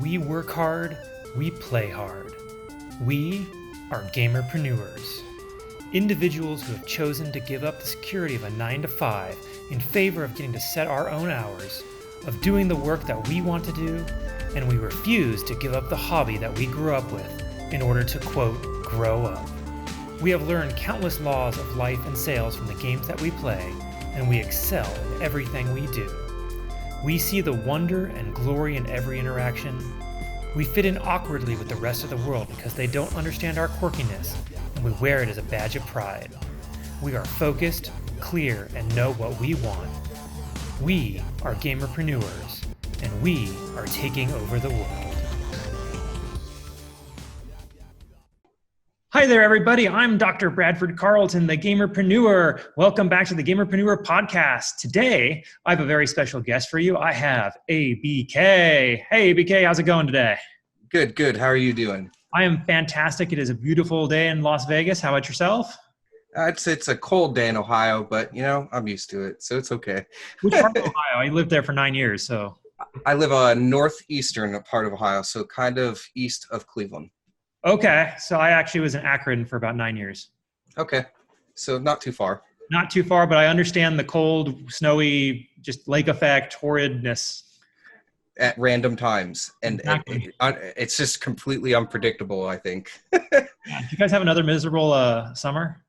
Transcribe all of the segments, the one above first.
We work hard, we play hard. We are gamerpreneurs. Individuals who have chosen to give up the security of a 9 to 5 in favor of getting to set our own hours, of doing the work that we want to do, and we refuse to give up the hobby that we grew up with in order to, quote, grow up. We have learned countless laws of life and sales from the games that we play, and we excel in everything we do. We see the wonder and glory in every interaction. We fit in awkwardly with the rest of the world because they don't understand our quirkiness, and we wear it as a badge of pride. We are focused, clear, and know what we want. We are gamerpreneurs, and we are taking over the world. Hi there, everybody. I'm Dr. Bradford Carlton, the gamerpreneur. Welcome back to the Gamerpreneur podcast. Today, I have a very special guest for you. I have ABK. Hey, ABK, how's it going today? Good, good. How are you doing? I am fantastic. It is a beautiful day in Las Vegas. How about yourself? It's a cold day in Ohio, but, I'm used to it, so it's okay. Which part of Ohio? I lived there for 9 years, so. I live northeastern part of Ohio, so kind of east of Cleveland. Okay, so I actually was in Akron for about 9 years. Okay, so not too far. Not too far, but I understand the cold, snowy, just lake effect, horridness. At random times, and Exactly. it's just completely unpredictable, I think. Yeah. Do you guys have another miserable summer?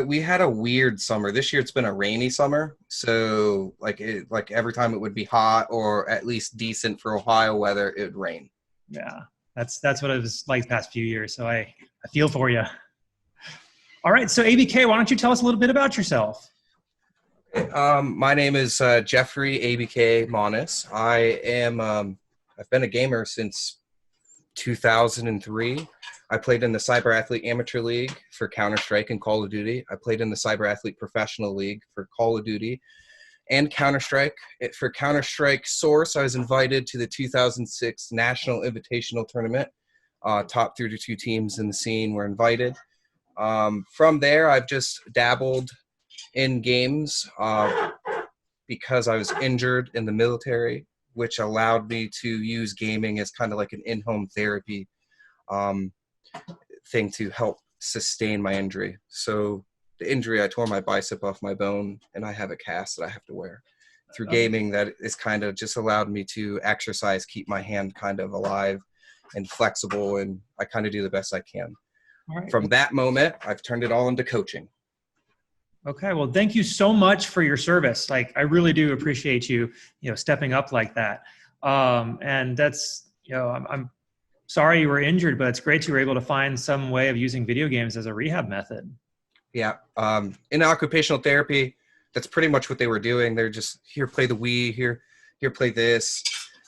We had a weird summer. This year it's been a rainy summer, so like every time it would be hot or at least decent for Ohio weather, it would rain. Yeah, that's what it was like the past few years, so I feel for you. All right, so ABK, why don't you tell us a little bit about yourself? My name is Jeffrey ABK Monis. I've been a gamer since 2003. I played in the Cyber Athlete Amateur League for Counter-Strike and Call of Duty. I played in the Cyber Athlete Professional League for Call of Duty and Counter-Strike. For Counter-Strike Source, I was invited to the 2006 National Invitational Tournament. Top 32 teams in the scene were invited. From there, I've just dabbled in games because I was injured in the military, which allowed me to use gaming as kind of like an in-home therapy thing to help sustain my injury. So the injury, I tore my bicep off my bone, and I have a cast that I have to wear. Through gaming, that is kind of just allowed me to exercise, keep my hand kind of alive and flexible, and I kind of do the best I can. All right. From that moment, I've turned it all into coaching. Okay, well, thank you so much for your service. Like, I really do appreciate you, stepping up like that. And that's, I'm sorry you were injured, but it's great you were able to find some way of using video games as a rehab method. Yeah. In occupational therapy, that's pretty much what they were doing. They're just, here, play the Wii, here, play this.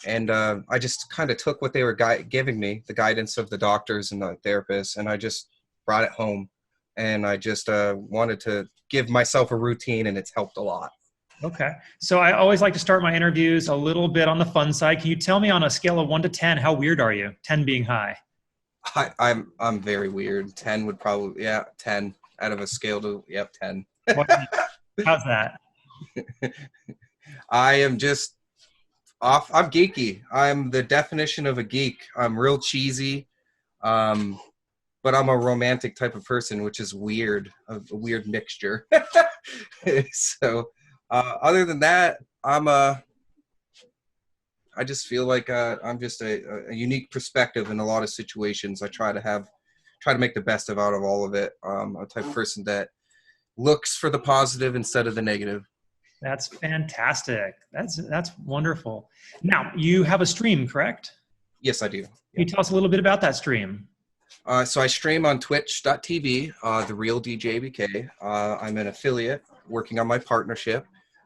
And I just kind of took what they were giving me, the guidance of the doctors and the therapists, and I just brought it home. And I just wanted to give myself a routine, and it's helped a lot. Okay. So I always like to start my interviews a little bit on the fun side. Can you tell me on a scale of 1 to 10, how weird are you? 10 being high. I'm very weird. 10 would probably, 10 out of a scale to, 10. How's that? I am just off. I'm geeky. I'm the definition of a geek. I'm real cheesy. But I'm a romantic type of person, which is weird, a weird mixture. So other than that, I just feel like I'm just a unique perspective in a lot of situations. I try to make the best out of all of it. I'm a type of person that looks for the positive instead of the negative. That's fantastic. That's wonderful. Now, you have a stream, correct? Yes, I do. Can you tell us a little bit about that stream? So I stream on twitch.tv, TheRealDjabK. I'm an affiliate working on my partnership.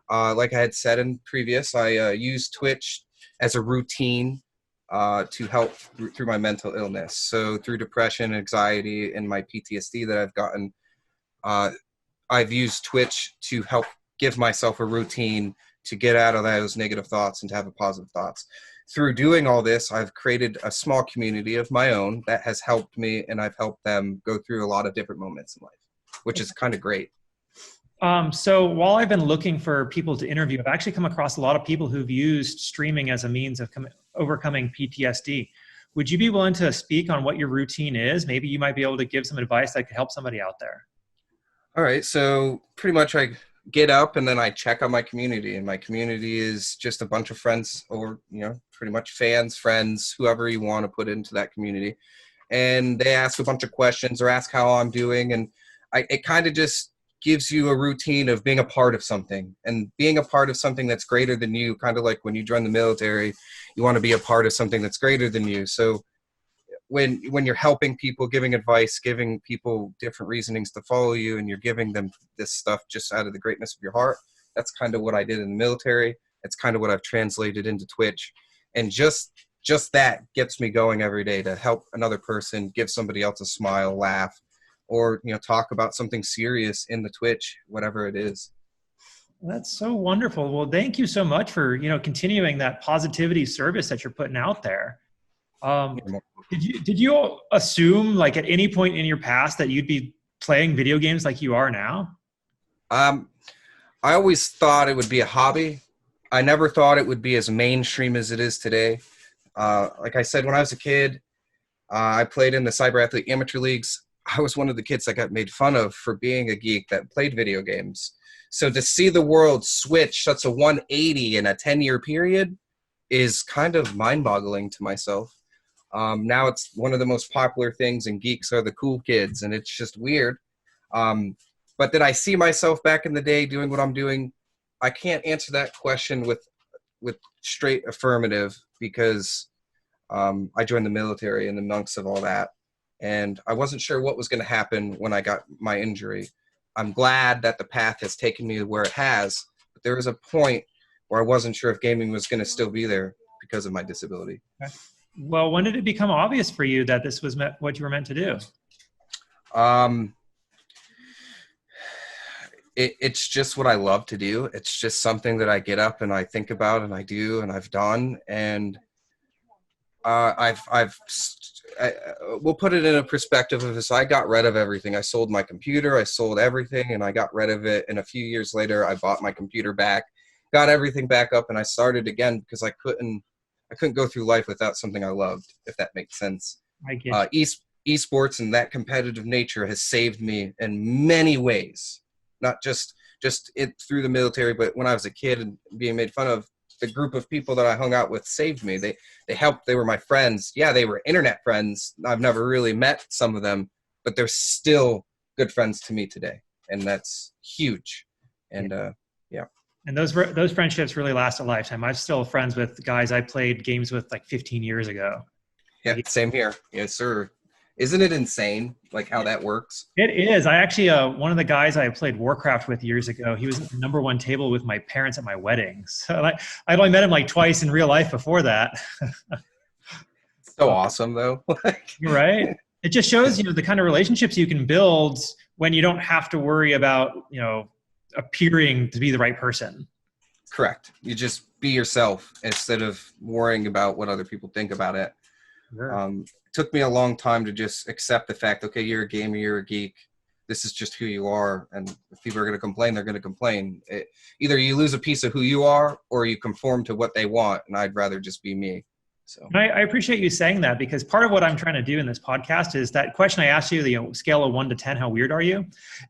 Like I had said in previous, I use Twitch as a routine to help through my mental illness. So through depression, anxiety, and my PTSD that I've gotten, I've used Twitch to help give myself a routine to get out of those negative thoughts and to have positive thoughts. Through doing all this, I've created a small community of my own that has helped me, and I've helped them go through a lot of different moments in life, which is kind of great. So while I've been looking for people to interview, I've actually come across a lot of people who've used streaming as a means of overcoming PTSD. Would you be willing to speak on what your routine is? Maybe you might be able to give some advice that could help somebody out there. All right, so pretty much I get up and then I check on my community, and my community is just a bunch of friends, or pretty much fans, friends, whoever you want to put into that community, and they ask a bunch of questions or ask how I'm doing, and it kind of just gives you a routine of being a part of something, and being a part of something that's greater than you. Kind of like when you join the military, you want to be a part of something that's greater than you. So when you're helping people, giving advice, giving people different reasonings to follow you, and you're giving them this stuff just out of the greatness of your heart, that's kind of what I did in the military. It's kind of what I've translated into Twitch, and just that gets me going every day to help another person, give somebody else a smile, laugh, or talk about something serious in the Twitch, whatever it is. That's so wonderful. Well, thank you so much for continuing that positivity service that you're putting out there. Did you assume, like, at any point in your past that you'd be playing video games like you are now? I always thought it would be a hobby. I never thought it would be as mainstream as it is today. Like I said, when I was a kid, I played in the cyber athlete amateur leagues. I was one of the kids that got made fun of for being a geek that played video games. So to see the world switch such a 180 in a 10-year period is kind of mind-boggling to myself. Now it's one of the most popular things, and geeks are the cool kids, and it's just weird. But did I see myself back in the day doing what I'm doing? I can't answer that question with straight affirmative, because I joined the military in the months of all that, and I wasn't sure what was going to happen when I got my injury. I'm glad that the path has taken me to where it has, but there was a point where I wasn't sure if gaming was going to still be there because of my disability. Okay. Well, when did it become obvious for you that this was what you were meant to do? It's just what I love to do. It's just something that I get up and I think about and I do and I've done. And we'll put it in a perspective of this. I got rid of everything. I sold my computer. I sold everything, and I got rid of it. And a few years later, I bought my computer back, got everything back up, and I started again because I couldn't go through life without something I loved, if that makes sense. I get eSports and that competitive nature has saved me in many ways, not just it through the military, but when I was a kid and being made fun of, the group of people that I hung out with saved me. They helped. They were my friends. Yeah, they were internet friends. I've never really met some of them, but they're still good friends to me today, and that's huge. And yeah. And those friendships really last a lifetime. I'm still friends with guys I played games with like 15 years ago. Yeah, same here. Yes, sir. Isn't it insane, like, how that works? It is. I actually, one of the guys I played Warcraft with years ago, he was at the #1 table with my parents at my wedding. So I'd only met him like twice in real life before that. So awesome, though. You're right. It just shows, the kind of relationships you can build when you don't have to worry about, appearing to be the right person. Correct. You just be yourself instead of worrying about what other people think about it. Sure. Took me a long time to just accept the fact, okay, you're a gamer, you're a geek. This is just who you are. And if people are going to complain, they're going to complain. Either you lose a piece of who you are or you conform to what they want. And I'd rather just be me. So I appreciate you saying that, because part of what I'm trying to do in this podcast is that question I asked you, the scale of 1 to 10, how weird are you?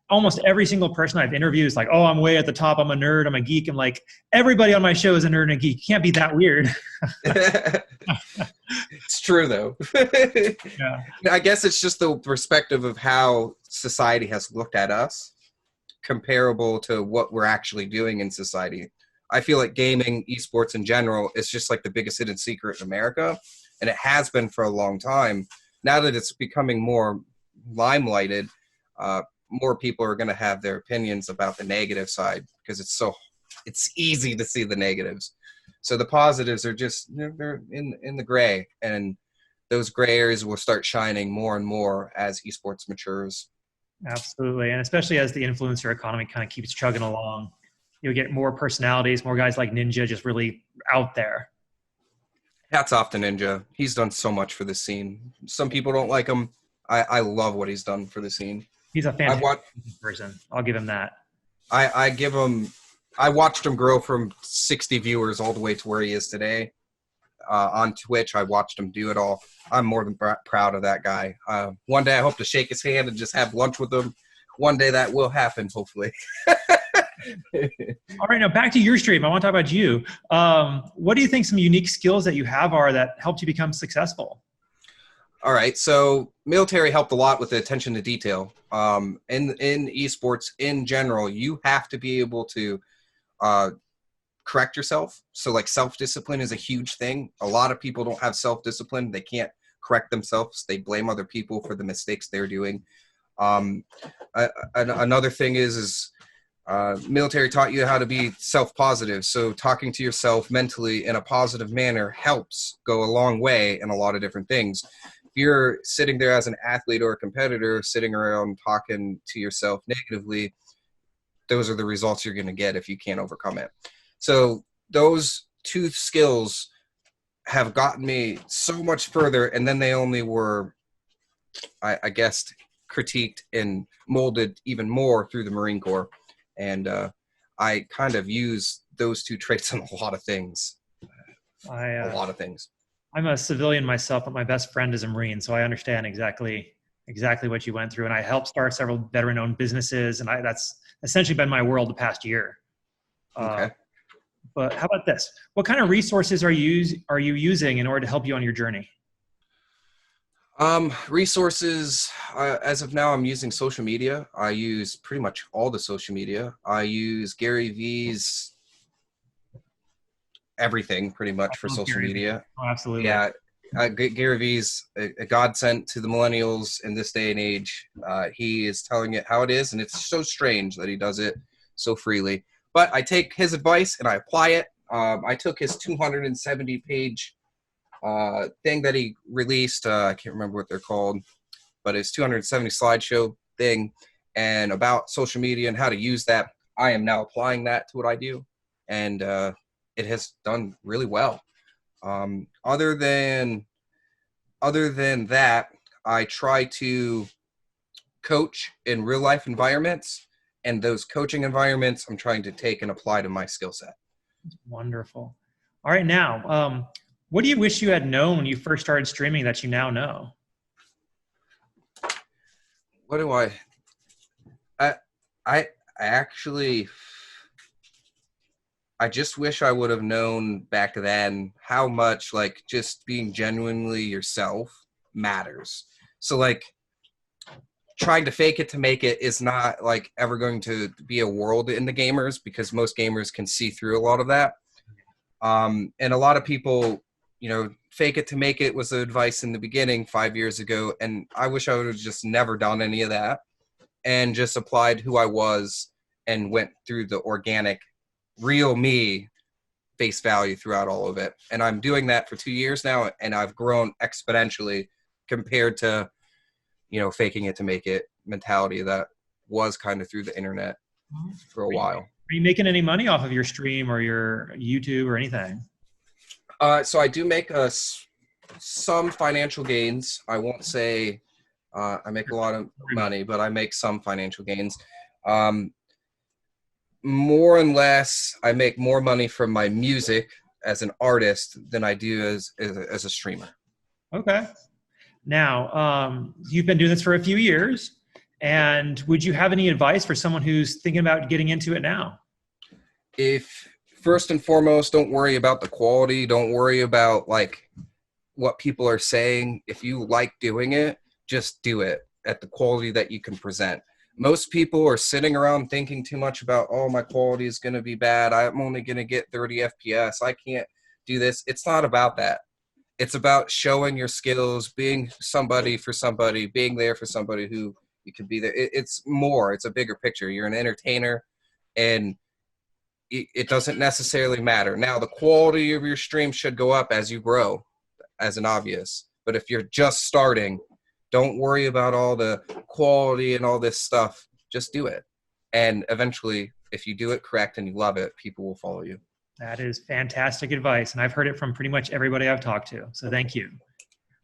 Almost every single person I've interviewed is like, oh, I'm way at the top. I'm a nerd. I'm a geek. I'm like, everybody on my show is a nerd and a geek. You can't be that weird. It's true, though. Yeah. I guess it's just the perspective of how society has looked at us, comparable to what we're actually doing in society. I feel like gaming, esports in general, is just like the biggest hidden secret in America, and it has been for a long time. Now that it's becoming more limelighted, more people are going to have their opinions about the negative side, because it's easy to see the negatives. So the positives are just, they're in the gray, and those gray areas will start shining more and more as esports matures. Absolutely. And especially as the influencer economy kind of keeps chugging along, you'll get more personalities, more guys like Ninja just really out there. Hats off to Ninja. He's done so much for the scene. Some people don't like him. I love what he's done for the scene. He's a fantastic person. I'll give him that. I give him. I watched him grow from 60 viewers all the way to where he is today. On Twitch, I watched him do it all. I'm more than proud of that guy. One day I hope to shake his hand and just have lunch with him. One day that will happen, hopefully. All right, now back to your stream. I want to talk about you. What do you think some unique skills that you have are that helped you become successful? All right, so military helped a lot with the attention to detail. In esports in general, you have to be able to correct yourself. So like self-discipline is a huge thing. A lot of people don't have self-discipline. They can't correct themselves. They blame other people for the mistakes they're doing. Another thing is military taught you how to be self-positive. So talking to yourself mentally in a positive manner helps go a long way in a lot of different things. If you're sitting there as an athlete or a competitor, sitting around talking to yourself negatively, those are the results you're going to get if you can't overcome it. So those two skills have gotten me so much further, and then they only were, I guess, critiqued and molded even more through the Marine Corps. And I kind of use those two traits in a lot of things. A lot of things. I'm a civilian myself, but my best friend is a Marine, so I understand exactly what you went through. And I helped start several veteran-owned businesses, and that's essentially been my world the past year. Okay. But how about this? What kind of resources are you using in order to help you on your journey? Resources, as of now, I'm using social media. I use pretty much all the social media. I use Gary V's everything pretty much for social media. Oh, absolutely. Yeah. Gary V's a godsend to the millennials in this day and age. He is telling it how it is, and it's so strange that he does it so freely. But I take his advice and I apply it. I took his 270-page thing that he released. I can't remember what they're called, but it's 270 slideshow thing and about social media and how to use that. I am now applying that to what I do, and it has done really well. Other than that, I try to coach in real life environments, and those coaching environments I'm trying to take and apply to my skill set. Wonderful. All right, now, what do you wish you had known when you first started streaming that you now know? What do I actually, I just wish I would have known back then how much like just being genuinely yourself matters. So like trying to fake it to make it is not like ever going to be a world in the gamers, because most gamers can see through a lot of that. And a lot of people, you know, fake it to make it was the advice in the beginning 5 years ago. And I wish I would have just never done any of that and just applied who I was and went through the organic, real me face value throughout all of it. And I'm doing that for 2 years now, and I've grown exponentially compared to, you know, faking it to make it mentality that was kind of through the internet for a while. Are you making any money off of your stream or your YouTube or anything? So I do make some financial gains. I won't say I make a lot of money, but I make some financial gains. More and less, I make more money from my music as an artist than I do as a streamer. Okay. Now, you've been doing this for a few years, and would you have any advice for someone who's thinking about getting into it now? If first and foremost, don't worry about the quality. Don't worry about like what people are saying. If you like doing it, just do it at the quality that you can present. Most people are sitting around thinking too much about, oh, my quality is going to be bad. I'm only going to get 30 FPS. I can't do this. It's not about that. It's about showing your skills, being somebody for somebody, being there for somebody who you can be there. It's more. It's a bigger picture. You're an entertainer, and it doesn't necessarily matter. Now, the quality of your stream should go up as you grow, as an obvious. But if you're just starting, don't worry about all the quality and all this stuff. Just do it. And eventually, if you do it correct and you love it, people will follow you. That is fantastic advice, and I've heard it from pretty much everybody I've talked to, so thank you.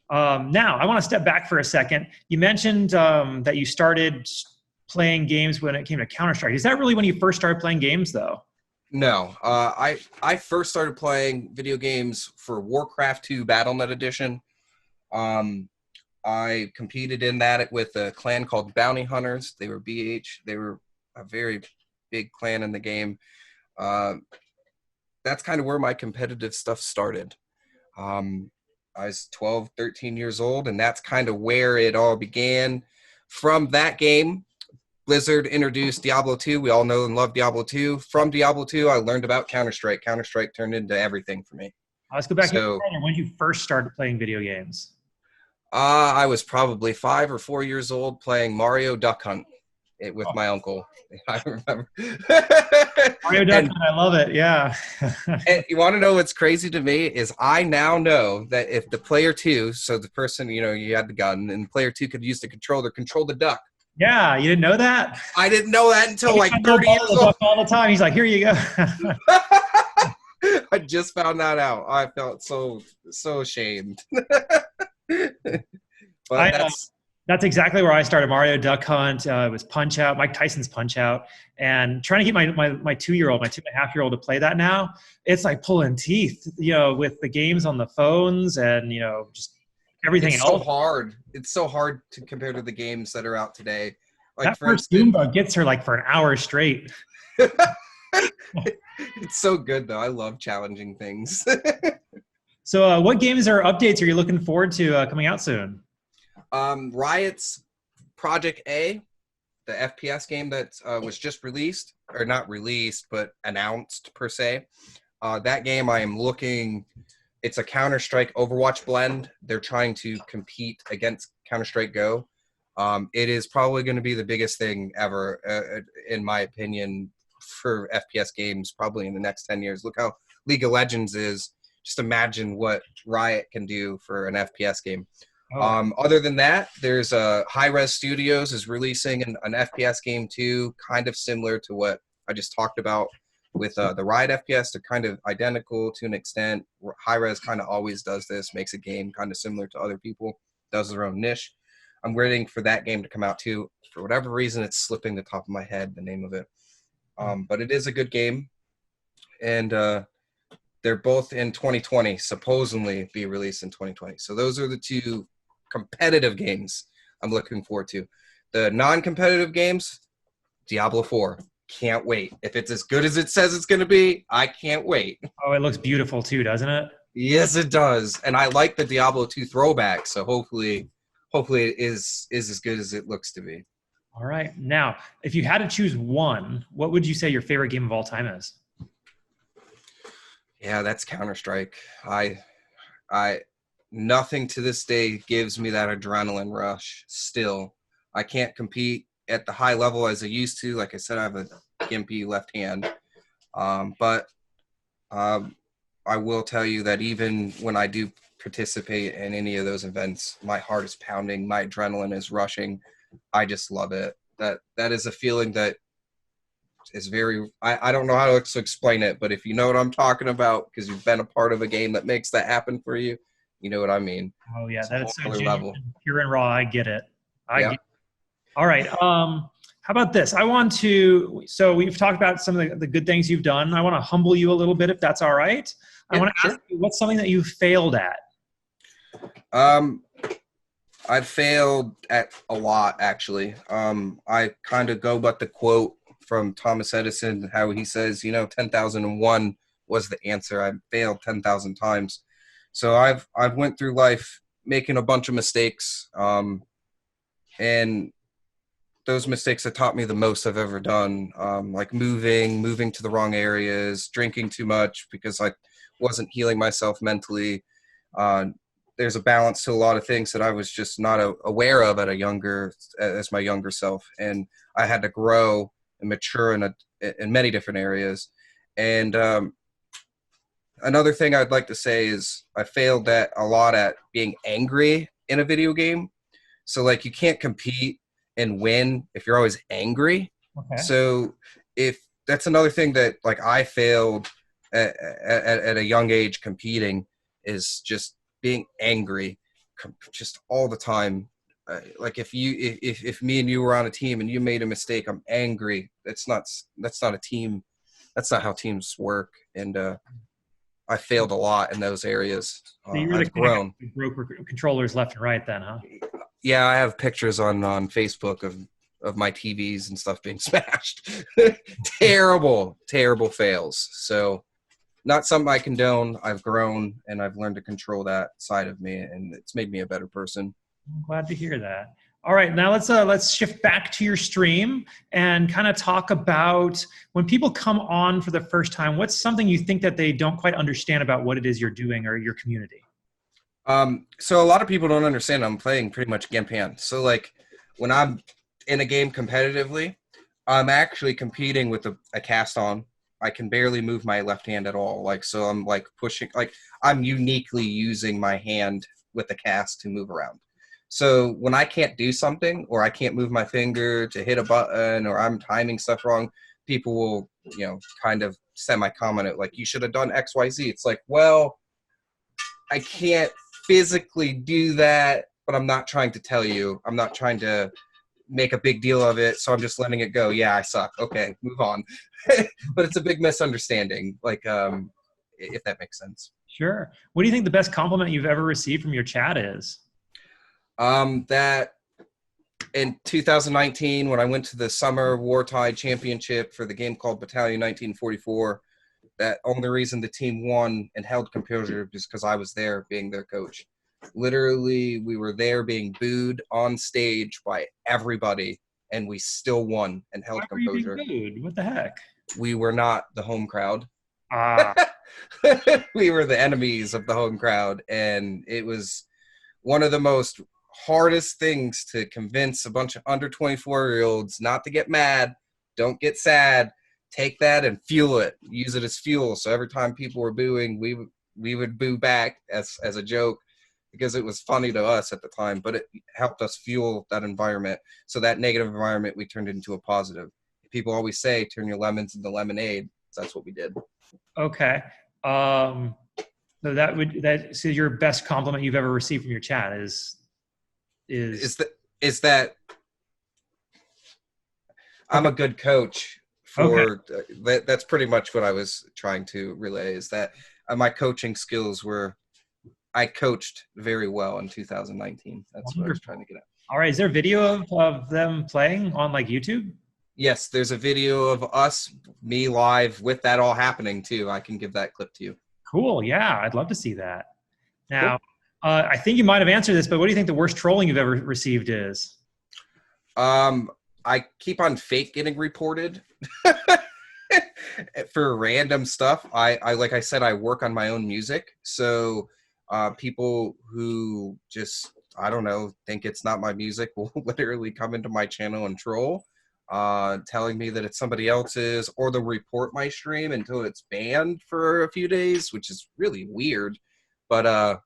Now, I want to step back for a second. You mentioned that you started playing games when it came to Counter-Strike. Is that really when you first started playing games, though? No, I first started playing video games for Warcraft 2 BattleNet Edition. Um, I competed in that with a clan called Bounty Hunters. They were BH. They were a very big clan in the game. Uh, that's kind of where my competitive stuff started. I was 12, 13 years old, and that's kind of where it all began. From that game, Blizzard introduced Diablo 2. We all know and love Diablo 2. From Diablo 2, I learned about Counter-Strike. Counter-Strike turned into everything for me. Let's go back So, here. When did you first started playing video games? I was probably 5 or 4 years old playing Mario Duck Hunt with my uncle. I remember. Mario Duck Hunt, I love it. Yeah. And you want to know what's crazy to me is I now know that if the player 2, so the person, you had the gun, and player 2 could use the controller, control the duck. Yeah, you didn't know that? I didn't know that until like 30 years old. All the time. He's like, here you go. I just found that out. I felt so ashamed. But that's exactly where I started. Mario Duck Hunt. It was Punch Out, Mike Tyson's Punch Out, and trying to get my 2-year-old, my 2.5-year-old to play that now. It's like pulling teeth, with the games on the phones and just everything else. So hard. It's so hard to compare to the games that are out today. Like that first Goomba gets her like for an hour straight. It's so good though. I love challenging things. So what games or updates are you looking forward to coming out soon? Riot's Project A, the FPS game that was just released, or not released, but announced per se. That game I am looking, it's a Counter-Strike Overwatch blend. They're trying to compete against Counter-Strike Go. It is probably going to be the biggest thing ever, in my opinion, for FPS games, probably in the next 10 years. Look how League of Legends is. Just imagine what Riot can do for an FPS game. Other than that, there's Hi-Res Studios is releasing an FPS game too, kind of similar to what I just talked about with the Riot FPS. They're kind of identical to an extent. Hi-Res kind of always does this, makes a game kind of similar to other people, does their own niche. I'm waiting for that game to come out too. For whatever reason, it's slipping the top of my head, the name of it. But it is a good game. And they're both in 2020, supposedly be released in 2020. So those are the two competitive games I'm looking forward to. The non-competitive games, Diablo 4. Can't wait. If it's as good as it says it's going to be, I can't wait. Oh, it looks beautiful too, doesn't it? Yes, it does. And I like the Diablo 2 throwback, so hopefully it is as good as it looks to be. All right. Now, if you had to choose one, what would you say your favorite game of all time is? Yeah, that's Counter-Strike. I nothing to this day gives me that adrenaline rush still. I can't compete at the high level as I used to. Like I said, I have a gimpy left hand. But I will tell you that even when I do participate in any of those events, my heart is pounding, my adrenaline is rushing. I just love it. That is a feeling that is very, I don't know how to explain it, but if you know what I'm talking about, because you've been a part of a game that makes that happen for you, you know what I mean. Oh yeah, that is so genuine level. Pure and raw. I get it. Get it. All right. How about this? So we've talked about some of the good things you've done. I want to humble you a little bit, if that's all right. I want to ask you, what's something that you failed at? I've failed at a lot, actually. I kind of go by the quote from Thomas Edison, how he says, 10,001 was the answer. I failed 10,000 times. So I've went through life making a bunch of mistakes, and those mistakes have taught me the most I've ever done, like moving to the wrong areas, drinking too much because I wasn't healing myself mentally. There's a balance to a lot of things that I was just not aware of as my younger self, and I had to grow and mature in many different areas. And another thing I'd like to say is I failed a lot at being angry in a video game. So like you can't compete and win if you're always angry. Okay. So if that's another thing that like I failed at a young age competing, is just being angry just all the time. like if me and you were on a team and you made a mistake, I'm angry. That's not a team. That's not how teams work. And I failed a lot in those areas. So you were the I've kind of guy grown. who broke controllers left and right then, huh? Yeah, I have pictures on Facebook of my TVs and stuff being smashed. Terrible fails. So not something I condone. I've grown and I've learned to control that side of me, and it's made me a better person. I'm glad to hear that. All right, now let's shift back to your stream and kind of talk about when people come on for the first time, what's something you think that they don't quite understand about what it is you're doing or your community? So a lot of people don't understand I'm playing pretty much Gempan. So like when I'm in a game competitively, I'm actually competing with a cast on. I can barely move my left hand at all. Like, so I'm like pushing, like I'm uniquely using my hand with the cast to move around. So when I can't do something or I can't move my finger to hit a button or I'm timing stuff wrong, people will, kind of semi-comment it like, you should have done X, Y, Z. It's like, well, I can't physically do that, but I'm not trying to tell you. I'm not trying to make a big deal of it, so I'm just letting it go. Yeah, I suck. Okay, move on. But it's a big misunderstanding, like, if that makes sense. Sure. What do you think the best compliment you've ever received from your chat is? That in 2019, when I went to the Summer Wartide Championship for the game called Battalion 1944, that only reason the team won and held composure is because I was there being their coach. Literally, we were there being booed on stage by everybody, and we still won and held composure. Why were you being booed? What the heck? We were not the home crowd. Ah. We were the enemies of the home crowd, and it was one of the most hardest things to convince a bunch of under 24-year-olds not to get mad, don't get sad, take that and fuel it, use it as fuel. So every time people were booing, we would boo back as a joke because it was funny to us at the time, but it helped us fuel that environment. So that negative environment we turned into a positive. People always say turn your lemons into lemonade. So that's what we did. Okay. So so your best compliment you've ever received from your chat is that I'm a good coach for that's pretty much what I was trying to relay, is that my coaching skills I coached very well in 2019. That's Wonderful. What I was trying to get at. All right. Is there video of them playing on like YouTube? Yes, there's a video of me live with that all happening too. I can give that clip to you. Cool. Yeah, I'd love to see that. Now, cool. I think you might have answered this, but what do you think the worst trolling you've ever received is? I keep on fake getting reported for random stuff. I like I said, I work on my own music. So people who just, I don't know, think it's not my music will literally come into my channel and troll, telling me that it's somebody else's, or they'll report my stream until it's banned for a few days, which is really weird. But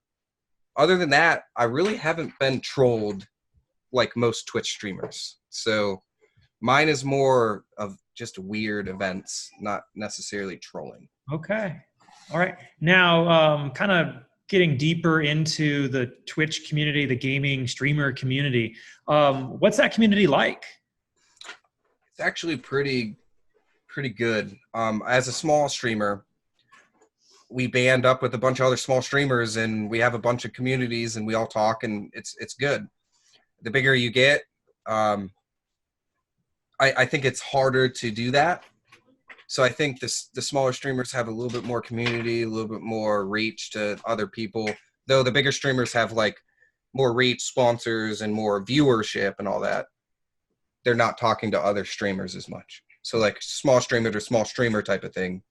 other than that, I really haven't been trolled like most Twitch streamers. So mine is more of just weird events, not necessarily trolling. Okay. All right. Now, kind of getting deeper into the Twitch community, the gaming streamer community. What's that community like? It's actually pretty good. As a small streamer, we band up with a bunch of other small streamers, and we have a bunch of communities, and we all talk, and it's good. The bigger you get, I think it's harder to do that. So I think the smaller streamers have a little bit more community, a little bit more reach to other people, though the bigger streamers have like more reach, sponsors, and more viewership and all that. They're not talking to other streamers as much. So like small streamer to small streamer type of thing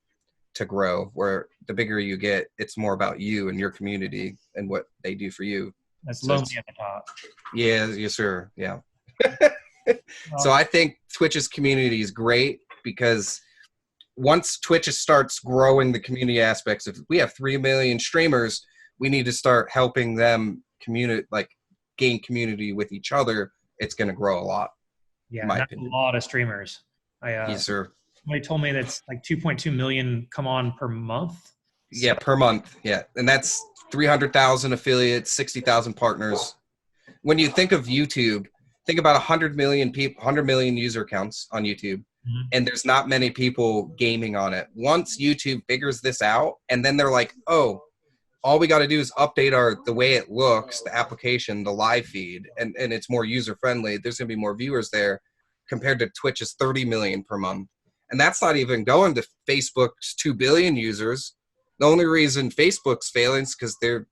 to grow, where the bigger you get, it's more about you and your community and what they do for you. That's so lonely at the top. Yeah, yes, sir. Yeah. So I think Twitch's community is great, because once Twitch starts growing the community aspects, if we have 3 million streamers, we need to start helping them gain community with each other. It's going to grow a lot. Yeah, that's a lot of streamers. Yes, sir. Somebody told me that's like 2.2 million come on per month. Yeah, per month. Yeah, and that's 300,000 affiliates, 60,000 partners. when you think of YouTube, think about 100 million people, 100 million user accounts on YouTube, and there's not many people gaming on it. Once YouTube figures this out, and then they're like, oh, all we got to do is update the way it looks, the application, the live feed, and it's more user friendly. There's going to be more viewers there compared to Twitch's 30 million per month. And that's not even going to Facebook's 2 billion users. The only reason Facebook's failing is because the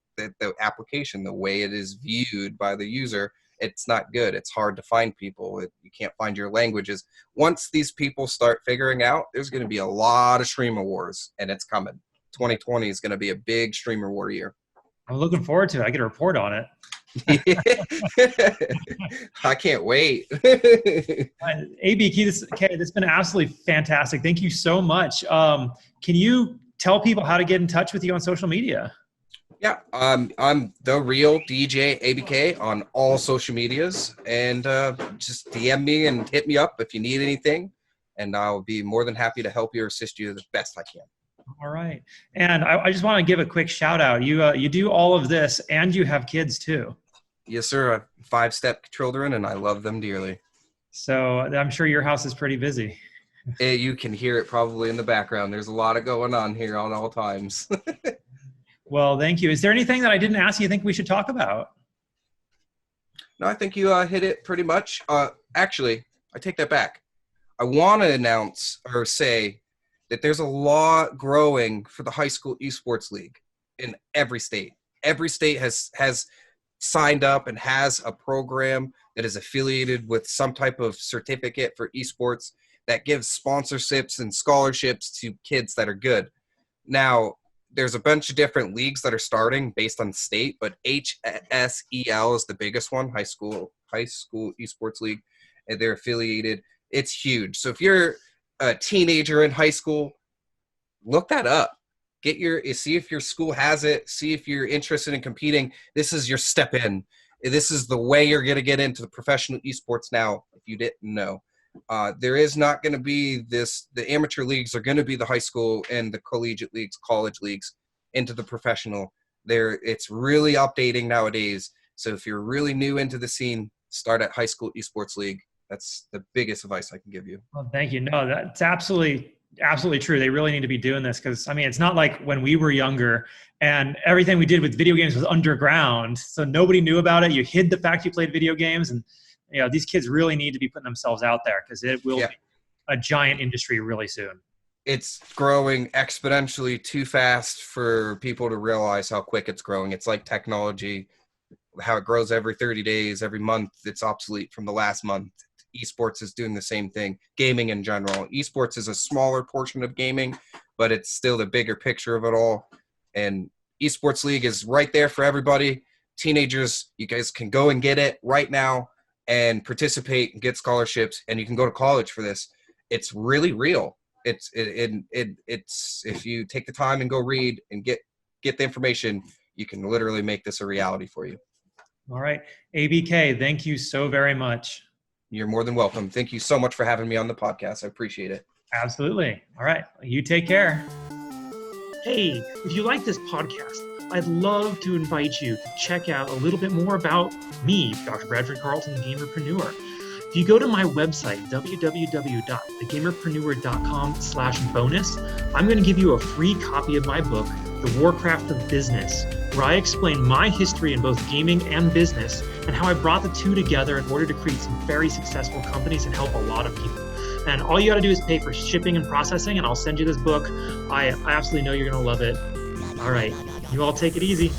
application, the way it is viewed by the user, it's not good. It's hard to find people. You can't find your languages. Once these people start figuring out, there's going to be a lot of streamer wars, and it's coming. 2020 is going to be a big streamer war year. I'm looking forward to it. I get a report on it. I can't wait. ABK, this has been absolutely fantastic. Thank you so much. Can you tell people how to get in touch with you on social media? Yeah, I'm TheRealDjabK on all social medias, and just DM me and hit me up if you need anything, and I'll be more than happy to help you or assist you the best I can. All right. And I just want to give a quick shout out. You do all of this and you have kids too. Yes, sir. I have 5-step children and I love them dearly. So I'm sure your house is pretty busy. You can hear it probably in the background. There's a lot of going on here on all times. Well, thank you. Is there anything that I didn't ask you think we should talk about? No, I think you hit it pretty much. Actually, I take that back. I want to announce or say that there's a lot growing for the high school esports league in every state. Every state has signed up and has a program that is affiliated with some type of certificate for esports that gives sponsorships and scholarships to kids that are good. Now, there's a bunch of different leagues that are starting based on state, but HSEL is the biggest one, high school esports league, and they're affiliated. It's huge. So if you're a teenager in high school, look that up. See if your school has it. See if you're interested in competing. This is your step in. This is the way you're going to get into the professional esports now, if you didn't know. There is not going to be this. The amateur leagues are going to be the high school and the collegiate leagues, college leagues, into the professional. It's really updating nowadays. So if you're really new into the scene, start at high school esports league. That's the biggest advice I can give you. Well, thank you. No, that's absolutely true. They really need to be doing this because, I mean, it's not like when we were younger and everything we did with video games was underground. So nobody knew about it. You hid the fact you played video games. And, these kids really need to be putting themselves out there because it will be a giant industry really soon. It's growing exponentially too fast for people to realize how quick it's growing. It's like technology, how it grows every 30 days, every month. It's obsolete from the last month. Esports is doing the same thing. Gaming in general. Esports is a smaller portion of gaming, but it's still the bigger picture of it all. And Esports League is right there for everybody. Teenagers, you guys can go and get it right now and participate and get scholarships, and you can go to college for this. It's really real. It's if you take the time and go read and get the information, you can literally make this a reality for you. All right. ABK, thank you so very much. You're more than welcome. Thank you so much for having me on the podcast. I appreciate it. Absolutely. All right. You take care. Hey, if you like this podcast, I'd love to invite you to check out a little bit more about me, Dr. Bradford Carlton, gamerpreneur. If you go to my website, www.thegamerpreneur.com/bonus, I'm going to give you a free copy of my book, The Warcraft of Business, where I explain my history in both gaming and business and how I brought the two together in order to create some very successful companies and help a lot of people. And all you got to do is pay for shipping and processing, and I'll send you this book. I absolutely know you're going to love it. All right, you all take it easy.